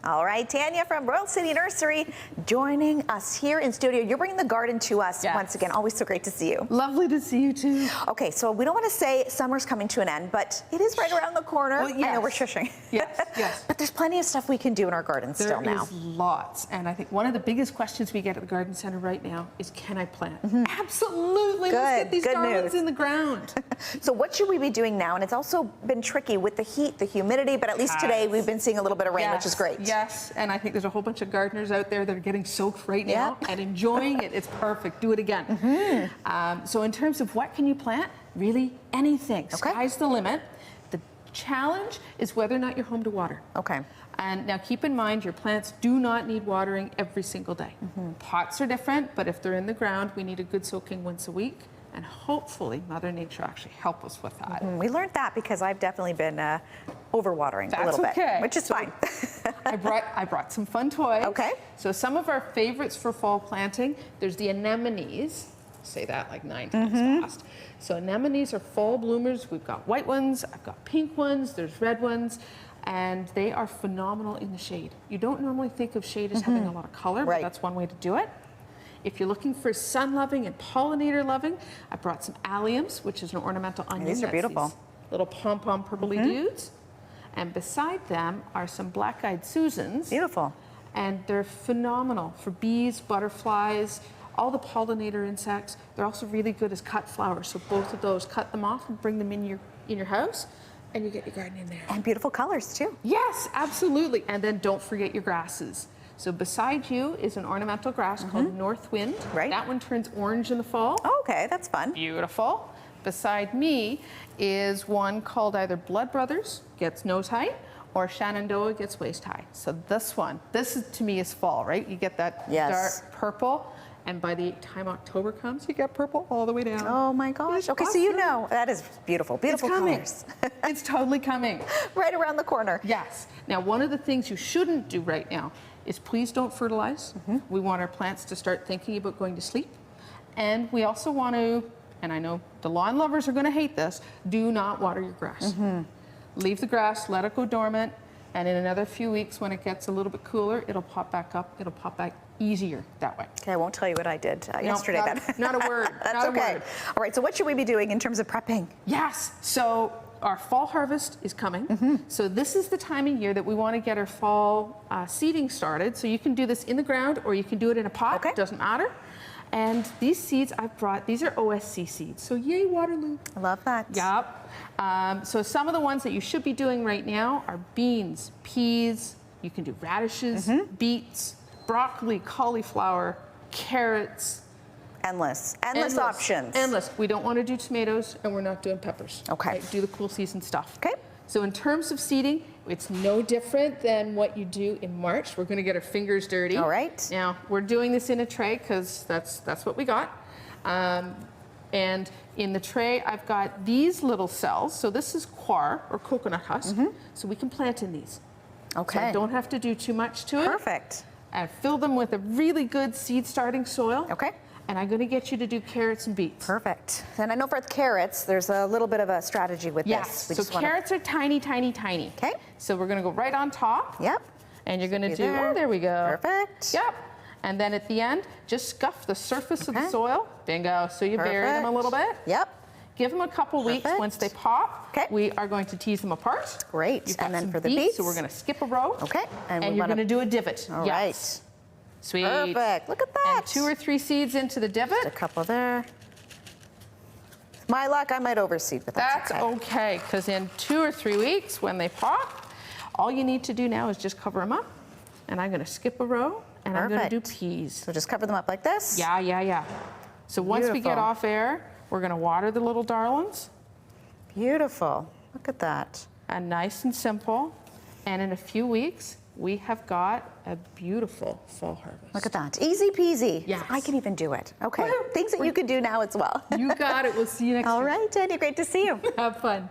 All right, Tanya from Royal City Nursery joining us here in studio. You're bringing the garden to us once again. Always so great to see you. Lovely to see you too. Okay, so we don't want to say summer's coming to an end, but it is right around the corner. Well, yes. I know we're shushing. Yes, yes. But there's plenty of stuff we can do in our garden still now. There is lots, and I think one of the biggest questions we get at the garden center right now is, can I plant? Absolutely. Let's get these gardens in the ground. So what should we be doing now? And it's also been tricky with the heat, the humidity, but at least today we've been seeing a little bit of rain, which is great. Yes, and I think there's a whole bunch of gardeners out there that are getting soaked right now and enjoying it. It's perfect. Do it again. So in terms of what can you plant, really anything. Sky's the limit. The challenge is whether or not you're home to water. Okay. And now keep in mind, your plants do not need watering every single day. Pots are different, but if they're in the ground, we need a good soaking once a week. And hopefully Mother Nature actually help us with that. We learned that because I've definitely been overwatering a little bit, which is fine. I brought some fun toys. Okay. So some of our favorites for fall planting, there's the anemones. Say that like 9 times fast. So anemones are fall bloomers. We've got white ones, I've got pink ones, there's red ones, and they are phenomenal in the shade. You don't normally think of shade as having a lot of color, but that's one way to do it. If you're looking for sun-loving and pollinator-loving, I brought some alliums, which is an ornamental onion. These are beautiful. These little pom-pom purpley dudes. And beside them are some black-eyed Susans. Beautiful. And they're phenomenal for bees, butterflies, all the pollinator insects. They're also really good as cut flowers. So both of those, cut them off and bring them in your house, and you get your garden in there. And beautiful colors too. Yes, absolutely. And then don't forget your grasses. So beside you is an ornamental grass called North Wind. Right. That one turns orange in the fall. Oh, okay, that's fun. Beautiful. Beside me is one called either Blood Brothers, gets nose height, or Shenandoah gets waist high. So this one, to me is fall, right? You get that dark purple. And by the time October comes, you get purple all the way down. Oh my gosh. Okay, so you know, that is beautiful. Beautiful colors. It's totally coming. Right around the corner. Yes. Now, one of the things you shouldn't do right now is please don't fertilize. We want our plants to start thinking about going to sleep. And we also want to, and I know the lawn lovers are going to hate this, do not water your grass. Leave the grass, let it go dormant, and in another few weeks when it gets a little bit cooler, it'll pop back up. It'll pop back easier that way. Okay, I won't tell you what I did yesterday then. Not a word. That's okay. All right, so what should we be doing in terms of prepping? Yes, so our fall harvest is coming. So this is the time of year that we want to get our fall seeding started. So you can do this in the ground or you can do it in a pot, doesn't matter. And these seeds I've brought, these are OSC seeds. So yay, Waterloo. I love that. Yep. So some of the ones that you should be doing right now are beans, peas, you can do radishes, beets, broccoli, cauliflower, carrots. Endless options. Endless. We don't want to do tomatoes and we're not doing peppers. Okay. Do the cool season stuff. Okay. So in terms of seeding, it's no different than what you do in March. We're going to get our fingers dirty. All right. Now, we're doing this in a tray because that's what we got. And in the tray, I've got these little cells. So this is coir or coconut husk. So we can plant in these. Okay. So I don't have to do too much to it. Perfect. And fill them with a really good seed starting soil. Okay. And I'm going to get you to do carrots and beets. Perfect. And I know for the carrots, there's a little bit of a strategy with this. Yes. So carrots are tiny, tiny, tiny. Okay. So we're going to go right on top. Yep. And you're going to do, oh, there we go. Perfect. Yep. And then at the end, just scuff the surface of the soil. Bingo. So you bury them a little bit. Yep. Give them a couple weeks. Once they pop, we are going to tease them apart. Great. And then for the beets, so we're going to skip a row. Okay. And you're going to do a divot. All right. Sweet. Perfect. Look at that. And 2 or 3 seeds into the divot. Just a couple there. My luck, I might overseed, but that's okay. Because in 2 or 3 weeks, when they pop, all you need to do now is just cover them up. And I'm going to skip a row, and I'm going to do peas. So just cover them up like this? Yeah. So once we get off air, we're going to water the little darlings. Beautiful. Look at that. And nice and simple. And in a few weeks, we have got a beautiful fall harvest. Look at that. Easy peasy. Yes. I can even do it. Okay. Things that you can do now as well. You got it. We'll see you next week. All right, Tanya. Great to see you. Have fun.